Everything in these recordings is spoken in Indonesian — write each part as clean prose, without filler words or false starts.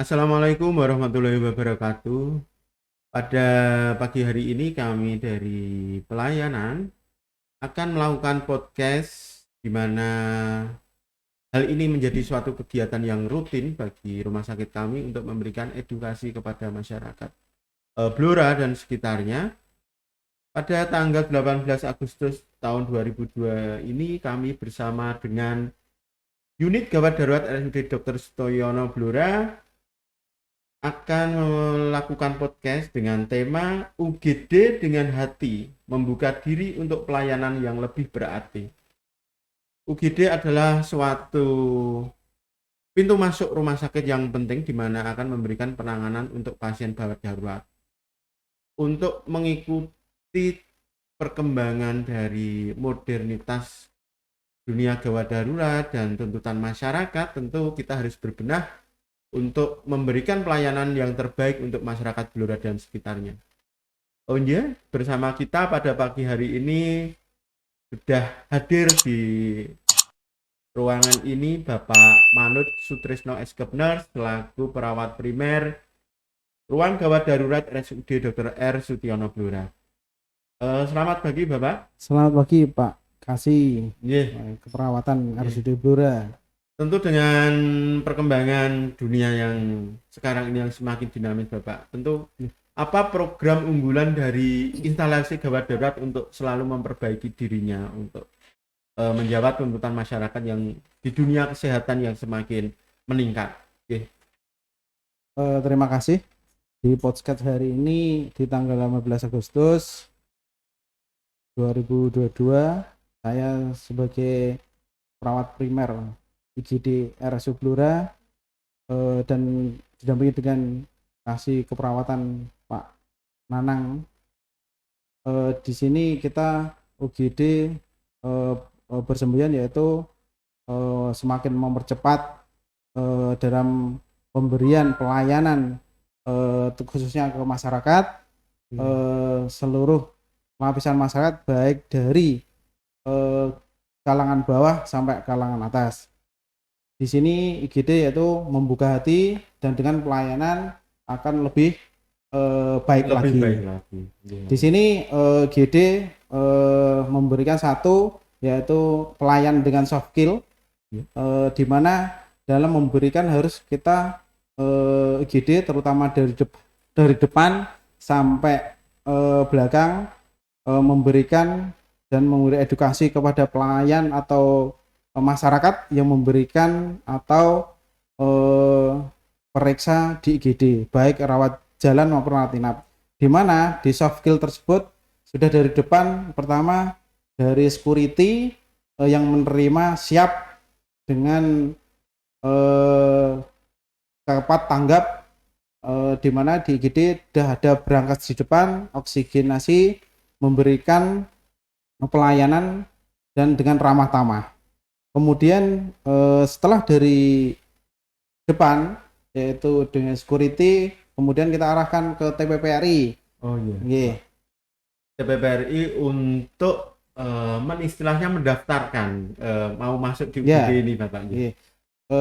Assalamualaikum warahmatullahi wabarakatuh. Pada pagi hari ini kami dari pelayanan akan melakukan podcast di mana hal ini menjadi suatu kegiatan yang rutin bagi rumah sakit kami untuk memberikan edukasi kepada masyarakat Blora dan sekitarnya. Pada tanggal 18 Agustus tahun 2002 ini kami bersama dengan unit gawat darurat RSUD Dr. Sutoyono Blora akan melakukan podcast dengan tema UGD dengan hati, membuka diri untuk pelayanan yang lebih berarti. UGD adalah suatu pintu masuk rumah sakit yang penting di mana akan memberikan penanganan untuk pasien gawat darurat. Untuk mengikuti perkembangan dari modernitas dunia gawat darurat dan tuntutan masyarakat, tentu kita harus berbenah untuk memberikan pelayanan yang terbaik untuk masyarakat Blora dan sekitarnya. Oh iya, bersama kita pada pagi hari ini sudah hadir di ruangan ini Bapak Manut Sutrisno Eskepner selaku perawat primer Ruang Gawat Darurat RSUD Dr. R. Sutiono Blora. Selamat pagi Bapak. Selamat pagi Pak Kasih. Keperawatan RSUD Blora. Tentu dengan perkembangan dunia yang sekarang ini yang semakin dinamis Bapak, tentu apa program unggulan dari instalasi gawat darurat untuk selalu memperbaiki dirinya untuk menjawab tuntutan masyarakat yang di dunia kesehatan yang semakin meningkat. Terima kasih. Di podcast hari ini di tanggal 15 Agustus 2022 saya sebagai perawat primer IGD RSUD Blora dan didampingi dengan kasih keperawatan Pak Nanang. Di sini kita UGD bersemboyan yaitu semakin mempercepat dalam pemberian pelayanan khususnya ke masyarakat, seluruh lapisan masyarakat baik dari kalangan bawah sampai kalangan atas. Di sini IGD yaitu membuka hati dan dengan pelayanan akan lebih baik lagi. Di sini IGD memberikan satu yaitu pelayan dengan soft skill, di mana dalam memberikan harus kita IGD terutama dari depan sampai belakang memberikan dan memberi edukasi kepada pelayan atau masyarakat yang memberikan atau periksa di IGD baik rawat jalan maupun rawat inap, di mana di soft skill tersebut sudah dari depan pertama dari security yang menerima siap dengan cepat tanggap, di mana di IGD sudah ada berangkat di depan oksigenasi memberikan pelayanan dan dengan ramah tamah. Kemudian setelah dari depan yaitu dengan security, kemudian kita arahkan ke TPPRI. Oh iya. TPPRI untuk istilahnya mendaftarkan mau masuk di UGD ini Bapak.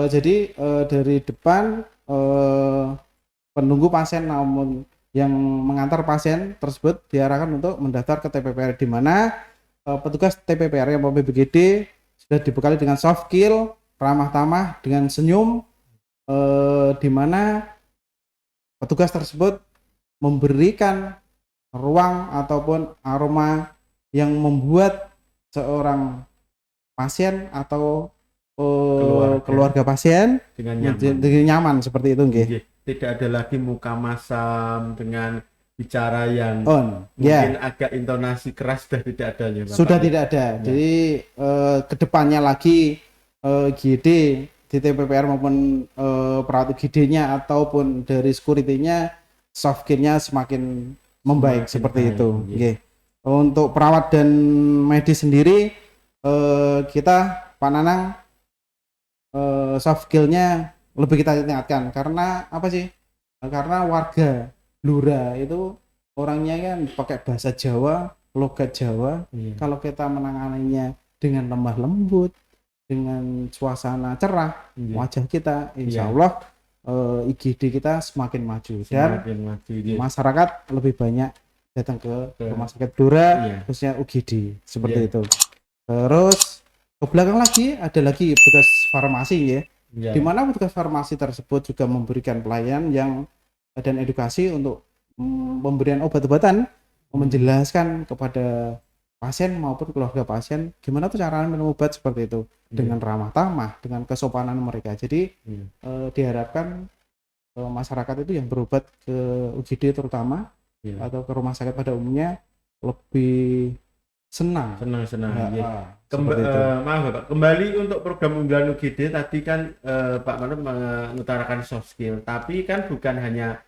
Jadi dari depan penunggu pasien namun yang mengantar pasien tersebut diarahkan untuk mendaftar ke TPPRI, di mana petugas TPPRI yang PBGD sudah dibekali dengan soft skill, ramah tamah dengan senyum, di mana petugas tersebut memberikan ruang ataupun aroma yang membuat seorang pasien atau keluarga pasien dengan nyaman seperti itu. Tidak ada lagi muka masam dengan bicara yang mungkin agak intonasi keras, sudah tidak ada ya Bapak. Sudah tidak ada. Jadi kedepannya lagi GD di TPPR maupun perawat GD-nya ataupun dari security-nya soft skill-nya semakin membaik seperti itu. Untuk perawat dan medis sendiri kita Pak Nanang soft skill-nya lebih kita tingkatkan, karena apa sih? Karena warga Blora itu orangnya kan pakai bahasa Jawa, logat Jawa. Kalau kita menanganinya dengan lemah lembut, dengan suasana cerah, wajah kita insya Allah IGD kita semakin maju dan Semakin maju ya. masyarakat lebih banyak datang ke Ke- rumah sakit Dora, Iya. khususnya UGD seperti Iya. itu. Terus ke belakang lagi ada lagi petugas farmasi ya, Ya. di mana petugas farmasi tersebut juga memberikan pelayanan yang dan edukasi untuk pemberian obat-obatan, menjelaskan kepada pasien maupun keluarga pasien gimana tuh cara minum obat seperti itu dengan ramah tamah, dengan kesopanan mereka. Jadi Iya. diharapkan masyarakat itu yang berobat ke UGD terutama Iya. atau ke rumah sakit pada umumnya lebih senang. Senang-senang Ya, ya. seperti itu. Maaf Bapak, kembali untuk program unggulan UGD tadi kan Pak Manut mengutarakan soft skill, tapi kan bukan hanya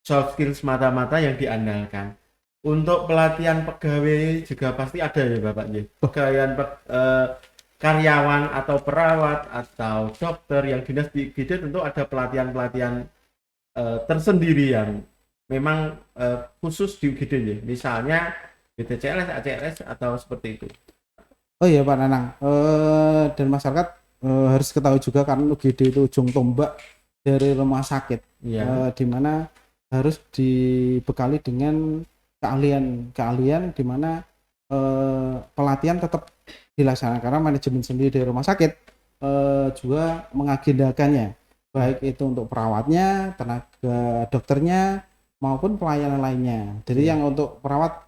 soft skill semata-mata yang diandalkan. Untuk pelatihan pegawai juga pasti ada ya Bapak ya. Karyawan atau perawat atau dokter yang dinas di UGD tentu ada pelatihan-pelatihan tersendiri yang memang khusus di UGD ya. Misalnya BTCLS, ACLS atau seperti itu. Oh iya Pak Nanang, dan masyarakat harus ketahui juga karena UGD itu ujung tombak dari rumah sakit, Iya. di mana harus dibekali dengan keahlian di mana pelatihan tetap dilaksanakan karena manajemen sendiri dari rumah sakit juga mengagendakannya, baik itu untuk perawatnya, tenaga dokternya maupun pelayanan lainnya. Jadi yang untuk perawat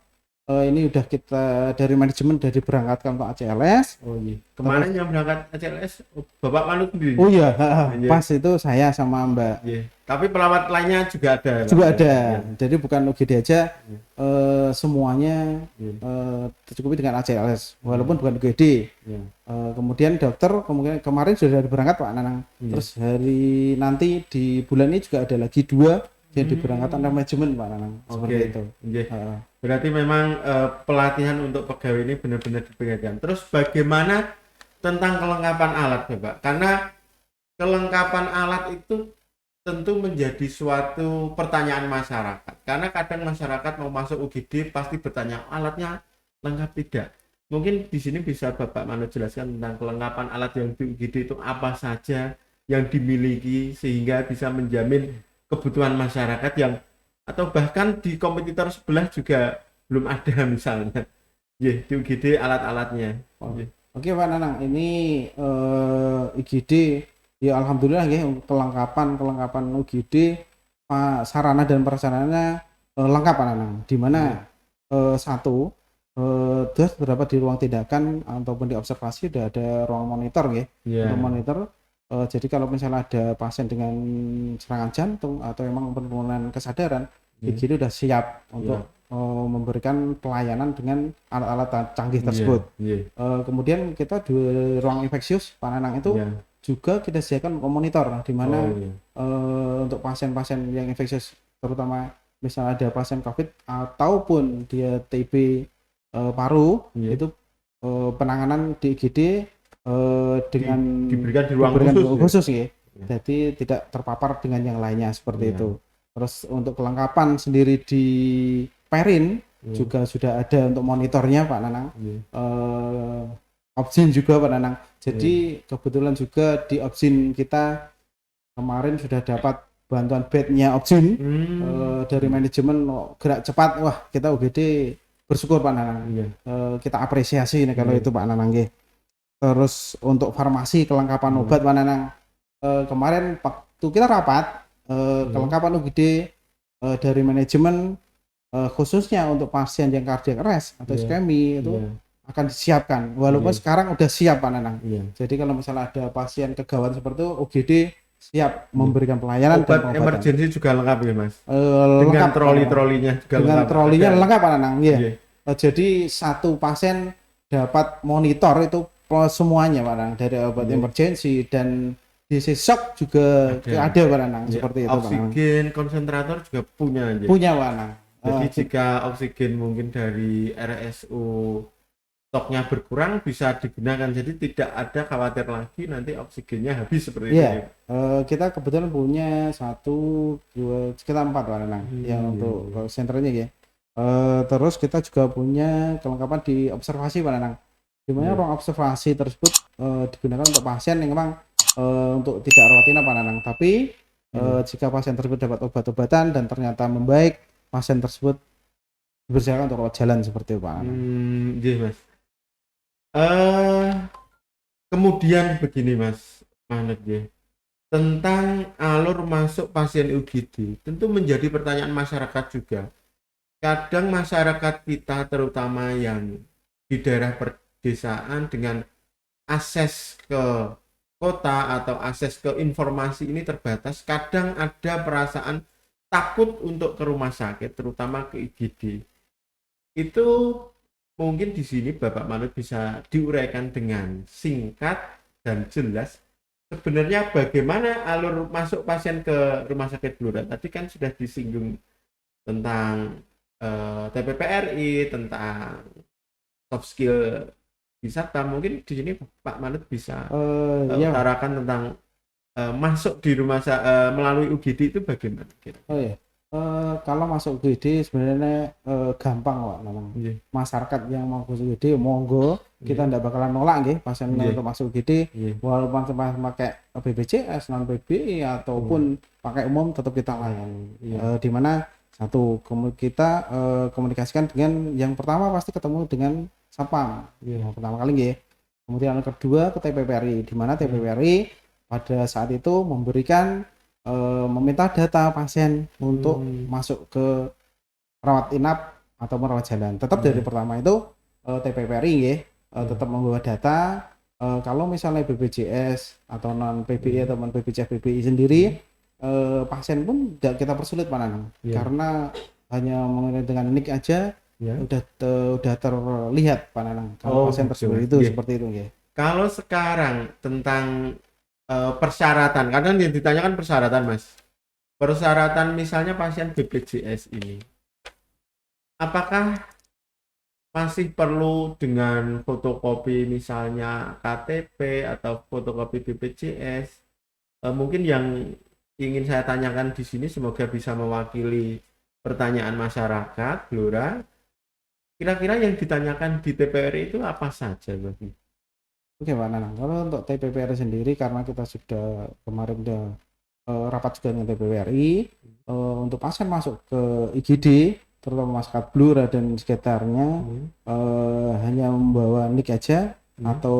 ini udah kita dari manajemen udah diberangkatkan untuk ACLS. Oh iya. Kemarin yang berangkat ACLS Bapak Manut sendiri. Oh iya, Iya. pas itu saya sama Mbak. Iya. Tapi perawat lainnya juga ada. Juga Pak? ada. Iya. Jadi bukan UGD aja, Iya. semuanya Iya. tercukupi dengan ACLS, walaupun bukan UGD. Iya. Kemudian dokter kemarin sudah berangkat Pak Nanang. Iya. Terus hari nanti di bulan ini juga ada lagi 2 yang diberangkatkan oleh manajemen Pak Nanang. Seperti Oke. itu. Iya. Berarti memang pelatihan untuk pegawai ini benar-benar diberikan. Terus bagaimana tentang kelengkapan alat, Bapak? Karena kelengkapan alat itu tentu menjadi suatu pertanyaan masyarakat. Karena kadang masyarakat mau masuk UGD pasti bertanya, alatnya lengkap tidak? Mungkin di sini bisa Bapak Manut jelaskan tentang kelengkapan alat yang di UGD itu apa saja yang dimiliki sehingga bisa menjamin kebutuhan masyarakat yang atau bahkan di kompetitor sebelah juga belum ada misalnya. Ya, di UGD alat-alatnya. Oke Pak Nanang, ini IGD ya alhamdulillah ya kelengkapan UGD sarana dan prasarananya lengkap Pak Nanang. Di mana satu terus beberapa di ruang tindakan ataupun di observasi udah ada ruang monitor ya. Yeah. Ruang monitor. Jadi kalau misalnya ada pasien dengan serangan jantung atau memang penurunan kesadaran, IGD udah siap untuk memberikan pelayanan dengan alat-alat canggih tersebut. Kemudian kita di ruang infeksius Pak Nanang itu juga kita sediakan monitor, di mana untuk pasien-pasien yang infeksius, terutama misalnya ada pasien COVID ataupun dia TB paru, itu penanganan di IGD dengan diberikan di ruang khusus ya. Jadi tidak terpapar dengan yang lainnya seperti itu. Terus untuk kelengkapan sendiri di Perin juga sudah ada untuk monitornya Pak Nanang. Opsin juga Pak Nanang. Jadi kebetulan juga di Opsin kita kemarin sudah dapat bantuan bednya Opsin dari manajemen gerak cepat. Wah, kita UGD bersyukur Pak Nanang. Kita apresiasi nih kalau itu Pak Nanang. Terus untuk farmasi kelengkapan obat Pak Nanang, kemarin waktu kita rapat kelengkapan UGD dari manajemen khususnya untuk pasien yang cardiac arrest atau iskemi itu akan disiapkan, walaupun sekarang udah siap Pak Nanang. Jadi kalau misalnya ada pasien kegawat seperti itu, UGD siap memberikan pelayanan. Obat emergensi juga lengkap ya Mas? Dengan troli-trolinya juga dengan lengkap. trolinya lengkap Pak Nanang. Jadi satu pasien dapat monitor itu semuanya Pak Nanang, dari obat emergensi dan DC shock juga ada Pak Nanang, seperti itu Pak Nanang. Oksigen konsentrator juga punya Punya Pak Nanang. Jadi jika oksigen mungkin dari RSU stoknya berkurang bisa digunakan, jadi tidak ada khawatir lagi nanti oksigennya habis seperti itu. Kita kebetulan punya 1, 2, sekitar 4 Pak Nanang yang untuk senternya ya. Terus kita juga punya kelengkapan di observasi Pak Nanang, di mana ruang observasi tersebut digunakan untuk pasien yang memang untuk tidak rawat inap Pak Nanang, tapi Jika pasien tersebut dapat obat-obatan dan ternyata membaik, pasien tersebut dipersilakan untuk rawat jalan seperti itu Pak Anang. Iya Mas. Eh kemudian begini Mas Manet ya. Tentang alur masuk pasien UGD, tentu menjadi pertanyaan masyarakat juga. Kadang masyarakat kita terutama yang di daerah pedesaan dengan akses ke kota atau akses ke informasi ini terbatas, kadang ada perasaan takut untuk ke rumah sakit, terutama ke IGD. Itu mungkin di sini Bapak Manut bisa diuraikan dengan singkat dan jelas. Sebenarnya bagaimana alur masuk pasien ke rumah sakit Blora? Tadi kan sudah disinggung tentang TPPRI, tentang soft skill wisata. Mungkin di sini Pak Manut bisa Ya. utarakan tentang masuk di melalui UGD itu bagaimana? Oh ya. Kalau masuk UGD sebenarnya gampang Pak memang. Iya. Masyarakat yang mau masuk UGD monggo, kita Iya. tidak bakalan nolak nggih pasien Iya. untuk masuk UGD. Iya. Walaupun pakai BPJS, non PBI ataupun pakai umum tetap kita layani. Iya. Di mana satu kita komunikasikan dengan yang pertama pasti ketemu dengan Satpam. Yang pertama kali nggih. Kemudian yang kedua ke TPPRI, di mana TPPRI pada saat itu memberikan meminta data pasien untuk masuk ke rawat inap atau merawat jalan. Tetap dari pertama itu TPPRI nggih, tetap membawa data. Kalau misalnya BPJS atau non PBI atau non BPJS PBI sendiri, pasien pun tidak kita persulit Pak Nanang, karena hanya mengenai dengan nik aja udah terlihat Pak Nanang kalau pasien tersebut itu seperti itu nggih. Kalau sekarang tentang persyaratan, kadang yang ditanyakan persyaratan Mas. Persyaratan misalnya pasien BPJS ini, apakah masih perlu dengan fotokopi misalnya KTP atau fotokopi BPJS? Mungkin yang ingin saya tanyakan di sini semoga bisa mewakili pertanyaan masyarakat Blora. Kira-kira yang ditanyakan di TPRI itu apa saja Bagi? Oke Pak Nanang, kalau untuk TPPRI sendiri karena kita sudah kemarin udah rapat juga dengan TPPRI untuk pasien masuk ke IGD terutama masyarakat Blora dan sekitarnya hanya membawa nik aja atau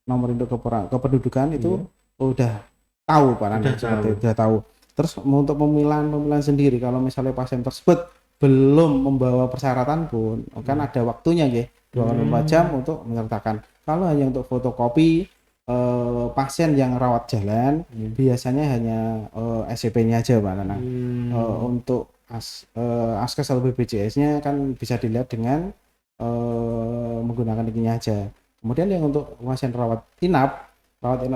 nomor induk kependudukan itu udah tahu Pak Nanang, udah tahu. Terus untuk pemilihan sendiri kalau misalnya pasien tersebut belum membawa persyaratan pun kan ada waktunya nggih 24 jam untuk menyertakan. Kalau hanya untuk fotokopi pasien yang rawat jalan biasanya hanya SCP-nya aja Pak Nanang. Untuk askes atau BPJS-nya kan bisa dilihat dengan menggunakan nik-nya aja. Kemudian yang untuk pasien rawat inap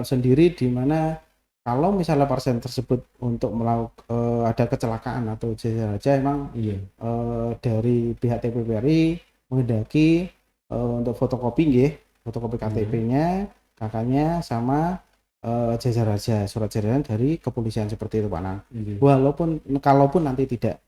sendiri di mana kalau misalnya pasien tersebut untuk melakukan ada kecelakaan atau saja emang dari pihak TPPRI menghendaki untuk fotokopi nggih, fotokopi KTP-nya, kakaknya sama jasa raja, surat edaran dari kepolisian seperti itu Pak Nang. Kalaupun nanti tidak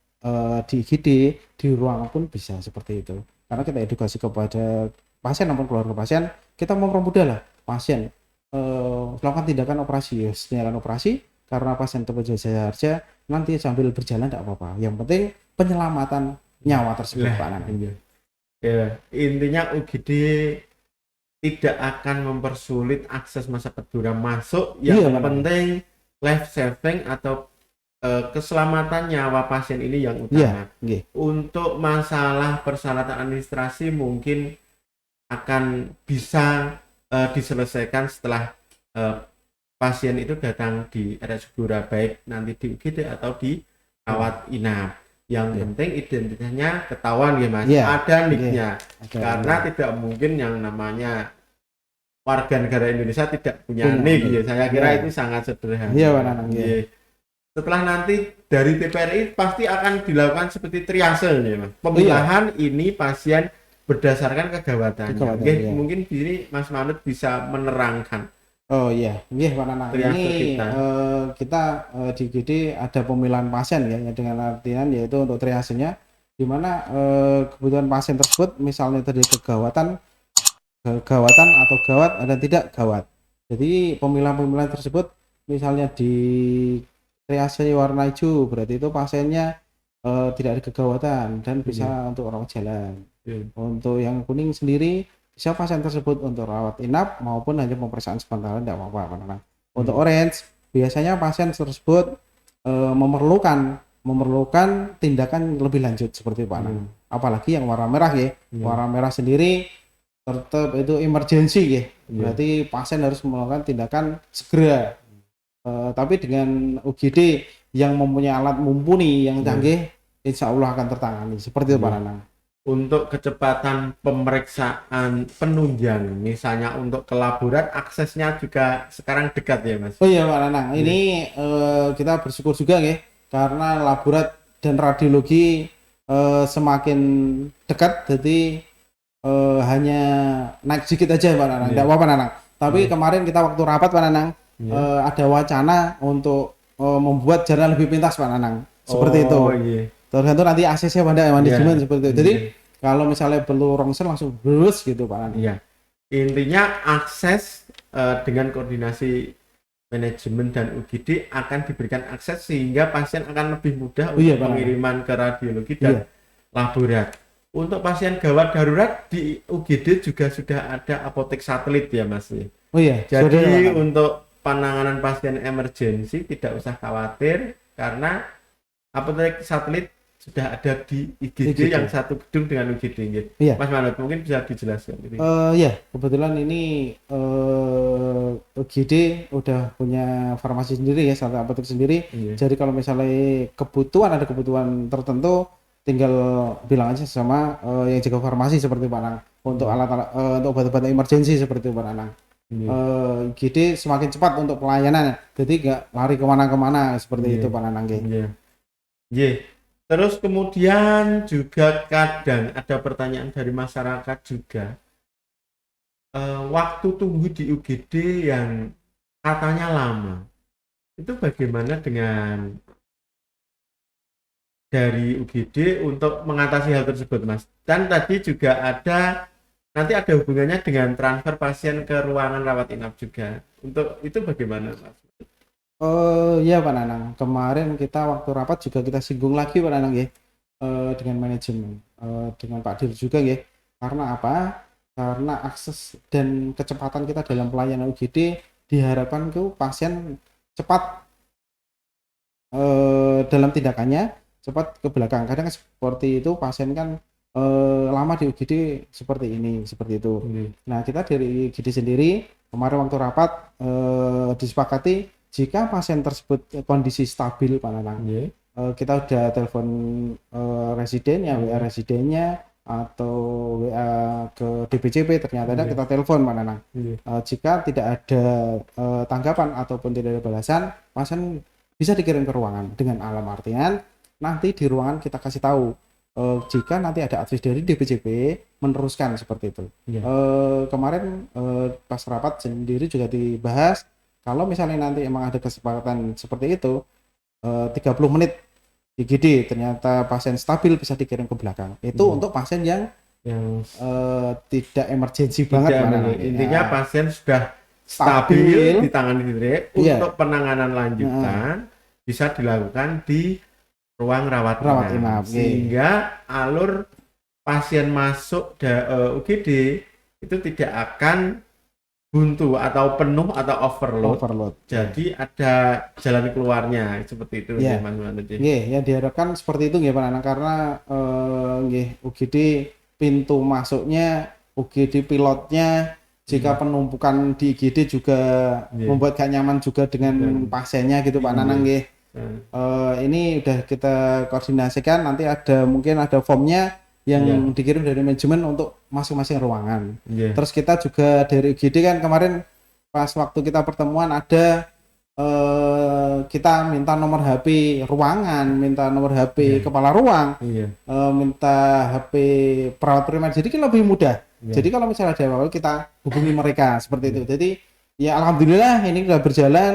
di IGD, di ruang pun bisa seperti itu. Karena kita edukasi kepada pasien maupun keluarga pasien, kita mempermudah lah pasien melakukan tindakan operasi, tindakan operasi karena pasien terpojok jasa raja nanti sambil berjalan tidak apa-apa. Yang penting penyelamatan nyawa tersebut Pak Nang. Ya, intinya UGD tidak akan mempersulit akses masyarakat Blora masuk, yang penting life saving atau keselamatan nyawa pasien ini yang utama. Untuk masalah persyaratan administrasi mungkin akan bisa diselesaikan setelah pasien itu datang di RS Blora, baik nanti di UGD atau di rawat inap. Yang penting identitasnya ketahuan ya Mas, ada nik-nya. Karena tidak mungkin yang namanya warga negara Indonesia tidak punya nik ya. Saya kira itu sangat sederhana. Setelah nanti dari TPRI pasti akan dilakukan seperti triase ya Mas. Pemilahan ini pasien berdasarkan kegawatannya. Mungkin di sini Mas Manut bisa menerangkan. Oh iya, Pak Nanang. Ini kita di IGD ada pemilihan pasien ya, dengan artian yaitu untuk triasenya, di mana kebutuhan pasien tersebut misalnya terjadi kegawatan atau gawat dan tidak gawat. Jadi pemilihan tersebut misalnya di triase warna hijau, berarti itu pasiennya tidak ada kegawatan dan bisa untuk rawat jalan. Untuk yang kuning sendiri bisa pasien tersebut untuk rawat inap maupun hanya pemeriksaan sebentar, tidak apa-apa. Untuk orange biasanya pasien tersebut memerlukan tindakan lebih lanjut seperti Pak Nang. Apalagi yang warna merah ya. Warna merah sendiri tetap itu emergency ya. Berarti pasien harus melakukan tindakan segera. Tapi dengan UGD yang mempunyai alat mumpuni yang canggih, insya Allah akan tertangani. Seperti itu Pak Nanang. Untuk kecepatan pemeriksaan penunjang, misalnya untuk ke laborat, aksesnya juga sekarang dekat ya Mas? Oh iya Pak Nanang, ini kita bersyukur juga ya, karena laborat dan radiologi semakin dekat, jadi hanya naik sedikit aja Pak Nanang, tidak apa-apa Nanang. Tapi kemarin kita waktu rapat Pak Nanang, ada wacana untuk membuat jalan lebih pintas Pak Nanang, seperti itu. Tergantung nanti ACC pada manajemen seperti itu. Jadi kalau misalnya perlu rongsel langsung lurus gitu Pak Nanang. Iya. Intinya akses dengan koordinasi manajemen dan UGD akan diberikan akses sehingga pasien akan lebih mudah untuk pengiriman ke radiologi dan laborat. Untuk pasien gawat darurat di UGD juga sudah ada apotek satelit ya Mas. Oh iya. Jadi untuk penanganan pasien emergensi tidak usah khawatir karena apotek satelit sudah ada di IGD yang satu gedung dengan UGD gitu. Iya. Mas Manut mungkin bisa dijelaskan. Ya kebetulan ini UGD udah punya farmasi sendiri ya, satu apotek sendiri. Jadi kalau misalnya ada kebutuhan tertentu, tinggal bilang aja sama yang jaga farmasi seperti Pak Nang untuk alat-alat untuk obat-obat emergensi seperti Pak Nang. UGD semakin cepat untuk pelayanan, jadi nggak lari kemana-kemana seperti itu Pak Nanang. Terus kemudian juga kadang ada pertanyaan dari masyarakat juga, waktu tunggu di UGD yang katanya lama, itu bagaimana dengan dari UGD untuk mengatasi hal tersebut Mas? Dan tadi juga nanti ada hubungannya dengan transfer pasien ke ruangan rawat inap juga, untuk itu bagaimana Mas? Ya Pak Nanang, kemarin kita waktu rapat juga kita singgung lagi Pak Nanang ya, dengan manajemen, dengan Pak Dir juga ya. Karena apa? Karena akses dan kecepatan kita dalam pelayanan UGD diharapkan ke pasien cepat dalam tindakannya, cepat ke belakang. Kadang seperti itu pasien kan lama di UGD seperti itu. Nah kita dari UGD sendiri kemarin waktu rapat disepakati jika pasien tersebut kondisi stabil Pak Nanang, kita udah telepon residennya, WA residennya atau WA ke DPCP, ternyata kita telepon Pak Nanang. Jika tidak ada tanggapan ataupun tidak ada balasan, pasien bisa dikirim ke ruangan dengan alam artian nanti di ruangan kita kasih tahu jika nanti ada advis dari DPCP meneruskan seperti itu. Kemarin pas rapat sendiri juga dibahas, kalau misalnya nanti emang ada kesepakatan seperti itu, 30 menit IGD ternyata pasien stabil bisa dikirim ke belakang. Itu untuk pasien yang tidak emergensi banget. Intinya pasien sudah stabil ditangani direct, untuk penanganan lanjutan bisa dilakukan di ruang rawat inap. Sehingga alur pasien masuk UGD itu tidak akan buntu atau penuh atau overload. Jadi ada jalan keluarnya seperti itu ya Mas Manut. Ya diharapkan seperti itu ya Pak Nanang, karena UGD pintu masuknya, UGD pilotnya, jika penumpukan di IGD juga membuat gak nyaman juga dengan pasiennya gitu Pak Nanang nggih. Ini udah kita koordinasikan, nanti mungkin ada formnya yang dikirim dari manajemen untuk masing-masing ruangan. Terus kita juga dari UGD kan kemarin pas waktu kita pertemuan ada kita minta nomor HP ruangan, minta nomor HP kepala ruang, minta HP perawat primer, jadi kan lebih mudah. Jadi kalau misalnya ada apa-apa kita hubungi mereka seperti itu. Jadi ya alhamdulillah ini sudah berjalan,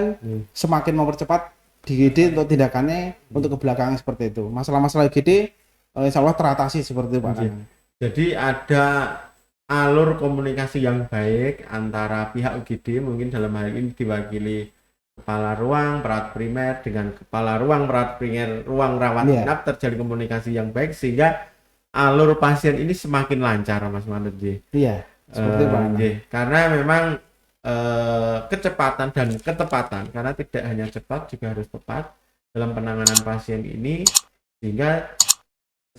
semakin mempercepat di UGD untuk tindakannya untuk ke belakang seperti itu. Masalah-masalah UGD insya Allah teratasi seperti itu Pak Nanang. Jadi ada alur komunikasi yang baik antara pihak UGD, mungkin dalam hal ini diwakili kepala ruang perawat primer dengan kepala ruang perawat primer ruang rawat Iya. inap terjalin komunikasi yang baik sehingga alur pasien ini semakin lancar Mas Manut J. Iya, seperti itu Pak Nanang. J. Karena memang kecepatan dan ketepatan karena tidak hanya cepat juga harus tepat dalam penanganan pasien ini sehingga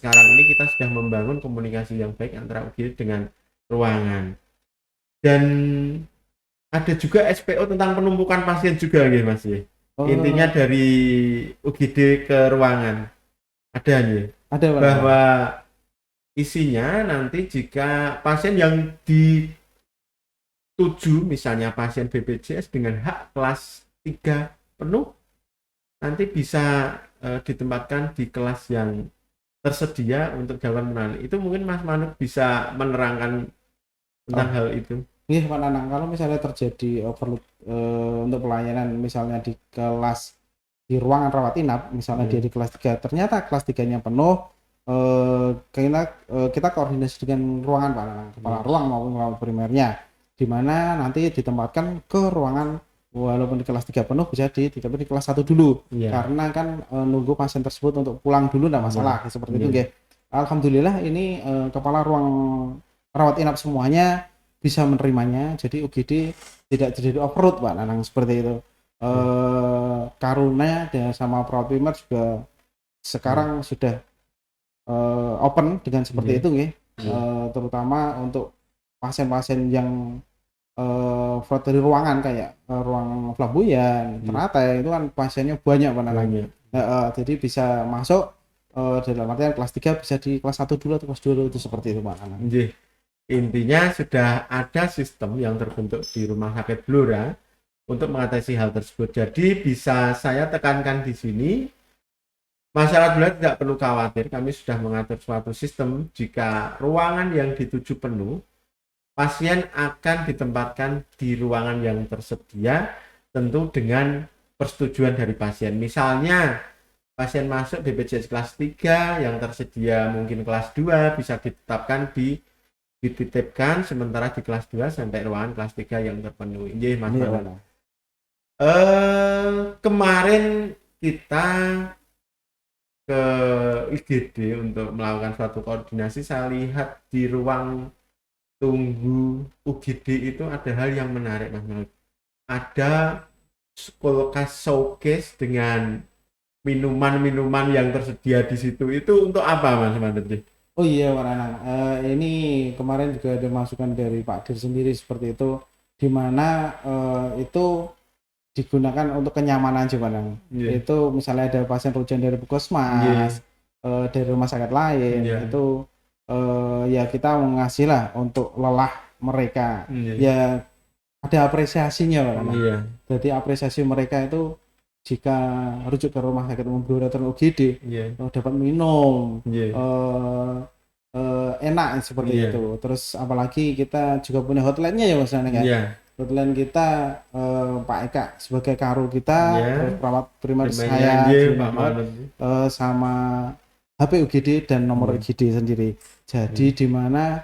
sekarang ini kita sudah membangun komunikasi yang baik antara UGD dengan ruangan dan ada juga SPO tentang penumpukan pasien juga gitu Mas J. Intinya dari UGD ke ruangan ada nih Ada Pak Nanang. bahwa isinya nanti jika pasien yang dituju misalnya pasien BPJS dengan hak kelas 3 penuh nanti bisa ditempatkan di kelas yang tersedia untuk dilakukan penanganan. Itu mungkin Mas Manut bisa menerangkan tentang hal itu. Iya Pak Nanang, kalau misalnya terjadi overload untuk pelayanan misalnya di kelas di ruangan rawat inap, misalnya dia di kelas 3, ternyata kelas 3-nya penuh, kita koordinasi dengan ruangan Pak Nanang, kepala ruang maupun rawat primernya, di mana nanti ditempatkan ke ruangan walaupun di kelas 3 penuh bisa ditempatkan di kelas 1 dulu. Karena kan nunggu pasien tersebut untuk pulang dulu enggak masalah seperti itu nggih. Alhamdulillah ini kepala ruang rawat inap semuanya bisa menerimanya, jadi UGD tidak terjadi overload Pak Nanang seperti itu. Karuna dan sama perawat primer juga sekarang sudah open dengan seperti itu nggih. Terutama untuk pasien-pasien yang fraud dari ruangan kayak ruang flamboyan, teratai itu kan pasiennya banyak Pak Nanang. Jadi bisa masuk dalam artian kelas 3 bisa di kelas 1 dulu atau kelas 2 dulu, itu seperti itu Pak Nanang. Intinya sudah ada sistem yang terbentuk di Rumah Sakit Blora untuk mengatasi hal tersebut. Jadi bisa saya tekankan di sini, masyarakat Blora tidak perlu khawatir. Kami sudah mengatur suatu sistem jika ruangan yang dituju penuh, pasien akan ditempatkan di ruangan yang tersedia, tentu dengan persetujuan dari pasien. Misalnya pasien masuk BPJS kelas 3 yang tersedia mungkin kelas 2 bisa dititipkan sementara di kelas 2 sampai ruangan kelas 3 yang terpenuhi. Mas Manut. Kemarin kita ke IGD untuk melakukan suatu koordinasi, saya lihat di ruang tunggu UGD itu ada hal yang menarik Mas Manut. Ada kulkas showcase dengan minuman-minuman yang tersedia di situ. Itu untuk apa Mas Manut? Oh iya Pak Nanang, ini kemarin juga ada masukan dari Pak Dir sendiri seperti itu, di mana itu digunakan untuk kenyamanan sih Pak Nanang. Itu misalnya ada pasien rujukan dari puskesmas, dari rumah sakit lain, itu ya kita mengasih lah untuk lelah mereka. Ya ada apresiasinya Pak Nanang. Jadi apresiasi mereka itu jika rujuk ke rumah sakit umum Blora atau UGD dapat minum enak seperti itu. Terus apalagi kita juga punya hotline-nya ya Mas Nanang ya. Hotline kita Pak Eka sebagai karo kita, terus perawat primer saya sama HP UGD dan nomor UGD sendiri. Jadi di mana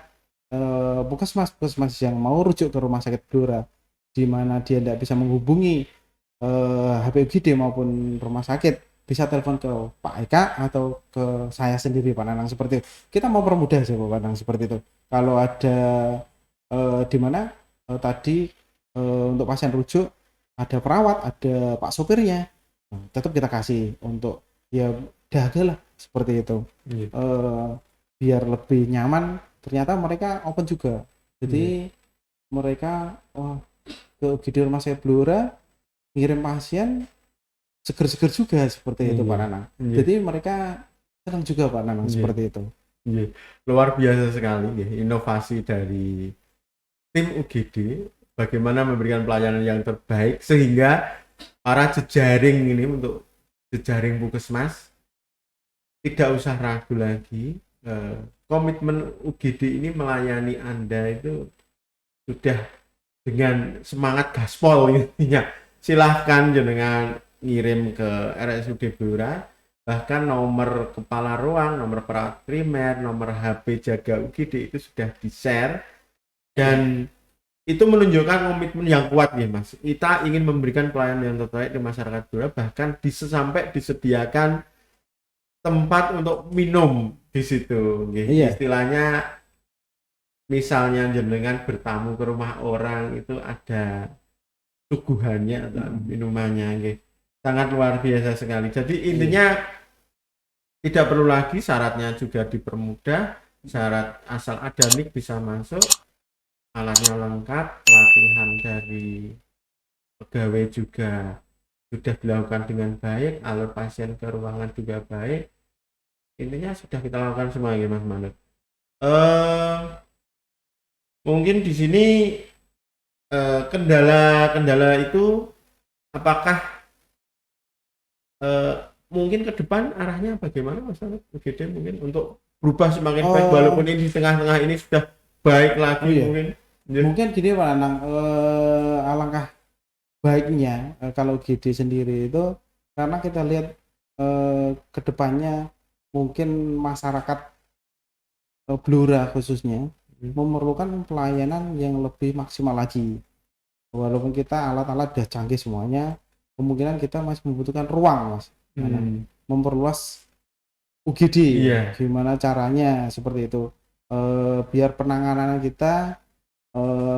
puskesmas yang mau rujuk ke rumah sakit Blora, di mana dia tidak bisa menghubungi HP UGD maupun rumah sakit, bisa telepon ke Pak Eka atau ke saya sendiri Pak Nanang seperti itu. Kita mau permudah sih Pak Nanang seperti itu. Kalau ada di mana tadi untuk pasien rujuk ada perawat, ada Pak sopirnya, tetap kita kasih untuk ya dahaga lah seperti itu. Biar lebih nyaman. Ternyata mereka open juga. Jadi mereka ke UGD rumah sakit Blora ngirim pasien seger-seger juga seperti itu Pak Nanang. Jadi mereka senang juga Pak Nanang seperti itu. Luar biasa sekali inovasi dari tim UGD bagaimana memberikan pelayanan yang terbaik sehingga para jejaring ini untuk jejaring puskesmas tidak usah ragu lagi. Komitmen UGD ini melayani Anda itu sudah dengan semangat gaspol intinya. Silahkan jenengan ngirim ke RSUD Blora, bahkan nomor kepala ruang, nomor perawat primer, nomor HP jaga UGD itu sudah di-share dan itu menunjukkan komitmen yang kuat ya Mas. Kita ingin memberikan pelayanan yang terbaik di masyarakat Blora, bahkan sampai disediakan tempat untuk minum di situ. Iya. Istilahnya misalnya jenengan bertamu ke rumah orang itu ada suguhannya atau minumannya, sangat luar biasa sekali. Jadi intinya tidak perlu lagi, syaratnya juga dipermudah, syarat asal ada nik bisa masuk, alatnya lengkap, pelatihan dari pegawai juga sudah dilakukan dengan baik, alur pasien ke ruangan juga baik. Intinya sudah kita lakukan semua ya Mas Manut. Mungkin di sini kendala-kendala itu apakah mungkin ke depan arahnya bagaimana Mas Manut? UGD mungkin untuk berubah semakin baik, walaupun ini di tengah-tengah ini sudah baik lagi mungkin. Mungkin gini Pak Nanang, alangkah baiknya kalau UGD sendiri itu karena kita lihat ke depannya mungkin masyarakat Blora khususnya memerlukan pelayanan yang lebih maksimal lagi. Walaupun kita alat-alat sudah canggih semuanya, kemungkinan kita masih membutuhkan ruang Mas. Memperluas UGD. Gimana caranya seperti itu? Biar penanganan kita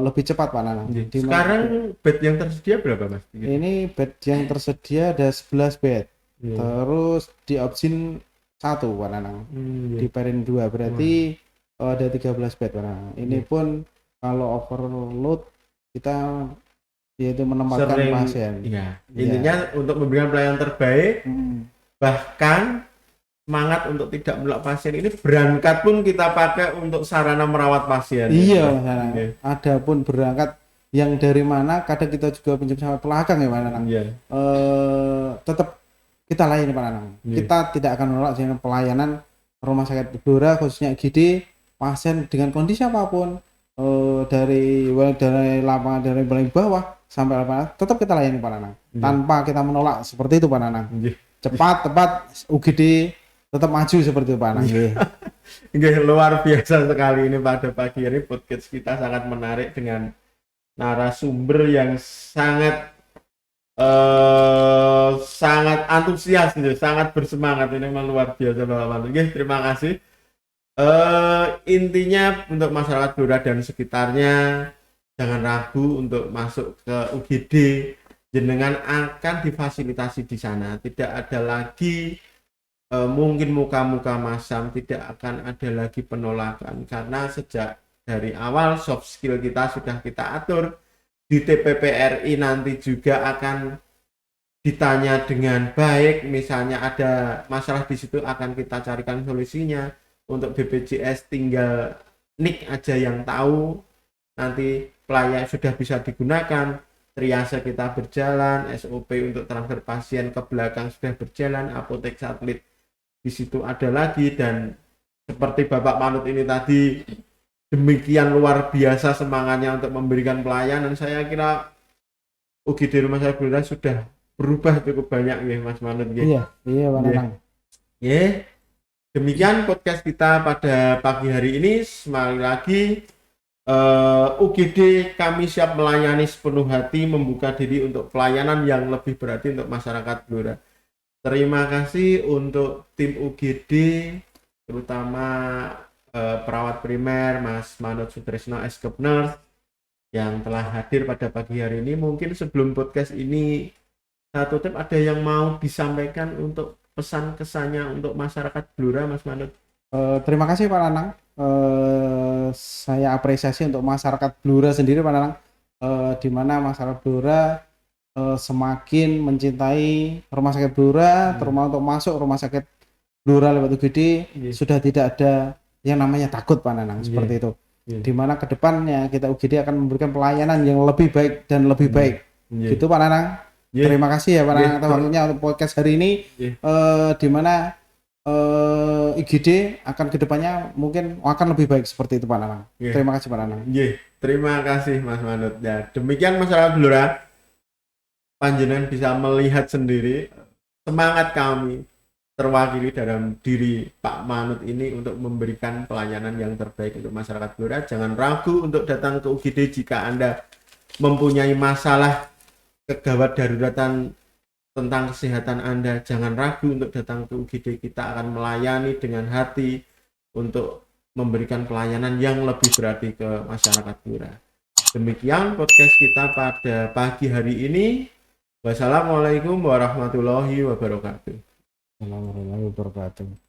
lebih cepat Pak Nanang. Sekarang bed yang tersedia berapa Mas? Ini bed yang tersedia ada 11 bed. Terus di opsin 1 Pak Nanang. Di perin 2 berarti ada 13 bed Pak Nanang. Ini pun kalau overload kita yaitu menempatkan pasien. Intinya untuk memberikan pelayanan terbaik, bahkan semangat untuk tidak menolak pasien ini berangkat pun kita pakai untuk sarana merawat pasien. Iya, ada pun berangkat yang dari mana kadang kita juga pinjam sampai belakang ya Pak Nanang. Tetap kita layani Pak Nanang. Kita tidak akan menolak pelayanan rumah sakit Blora khususnya IGD pasien dengan kondisi apapun, dari lapangan dari paling bawah sampai lapangan tetap kita layani Pak Nanang. Tanpa kita menolak seperti itu Pak Nanang. Cepat, tepat, UGD tetap maju seperti itu Pak Nanang. Luar biasa sekali ini pada pagi hari podcast kita sangat menarik dengan narasumber yang sangat sangat antusias gitu, sangat bersemangat. Ini memang luar biasa Bapak Manut. Terima kasih. Intinya untuk masyarakat Blora dan sekitarnya jangan ragu untuk masuk ke UGD. Jenengan akan difasilitasi di sana. Tidak ada lagi mungkin muka-muka masam, tidak akan ada lagi penolakan karena sejak dari awal soft skill kita sudah kita atur. Di TPPRI nanti juga akan ditanya dengan baik, misalnya ada masalah di situ akan kita carikan solusinya. Untuk BPJS tinggal nik aja yang tahu, nanti pelayan sudah bisa digunakan, triase kita berjalan, SOP untuk transfer pasien ke belakang sudah berjalan, apotek satelit di situ ada lagi, dan seperti Bapak Manut ini tadi demikian luar biasa semangatnya untuk memberikan pelayanan. Saya kira UGD Rumah Sakit Blora sudah berubah cukup banyak ya Mas Manut. Iya Pak Nanang. Demikian podcast kita pada pagi hari ini. Sekali lagi UGD kami siap melayani sepenuh hati, membuka diri untuk pelayanan yang lebih berarti untuk masyarakat Blora. Terima kasih untuk tim UGD, terutama perawat primer Mas Manut Sutrisno Eskep Nurse yang telah hadir pada pagi hari ini. Mungkin sebelum podcast ini satu tip ada yang mau disampaikan untuk pesan kesannya untuk masyarakat Blora Mas Manut? Terima kasih Pak Nanang. Saya apresiasi untuk masyarakat Blora sendiri Pak Nanang, di mana masyarakat Blora semakin mencintai rumah sakit Blora, terutama untuk masuk rumah sakit Blora lewat UGD. Sudah tidak ada yang namanya takut Pak Nanang, seperti itu. Di mana kedepannya kita UGD akan memberikan pelayanan yang lebih baik dan lebih baik. Gitu Pak Nanang. Terima kasih ya Pak Nanang atas waktunya untuk podcast hari ini, di mana IGD akan kedepannya mungkin akan lebih baik seperti itu Pak Nanang. Terima kasih Pak Nanang. Terima kasih Mas Manut. Ya, demikian masyarakat Blora. Panjenengan bisa melihat sendiri semangat kami terwakili dalam diri Pak Manut ini untuk memberikan pelayanan yang terbaik untuk masyarakat Blora. Jangan ragu untuk datang ke UGD jika Anda mempunyai masalah kegawat daruratan tentang kesehatan Anda. Jangan ragu untuk datang ke UGD. Kita akan melayani dengan hati untuk memberikan pelayanan yang lebih berarti ke masyarakat Blora. Demikian podcast kita pada pagi hari ini. Wassalamualaikum warahmatullahi wabarakatuh. Warahmatullahi wabarakatuh.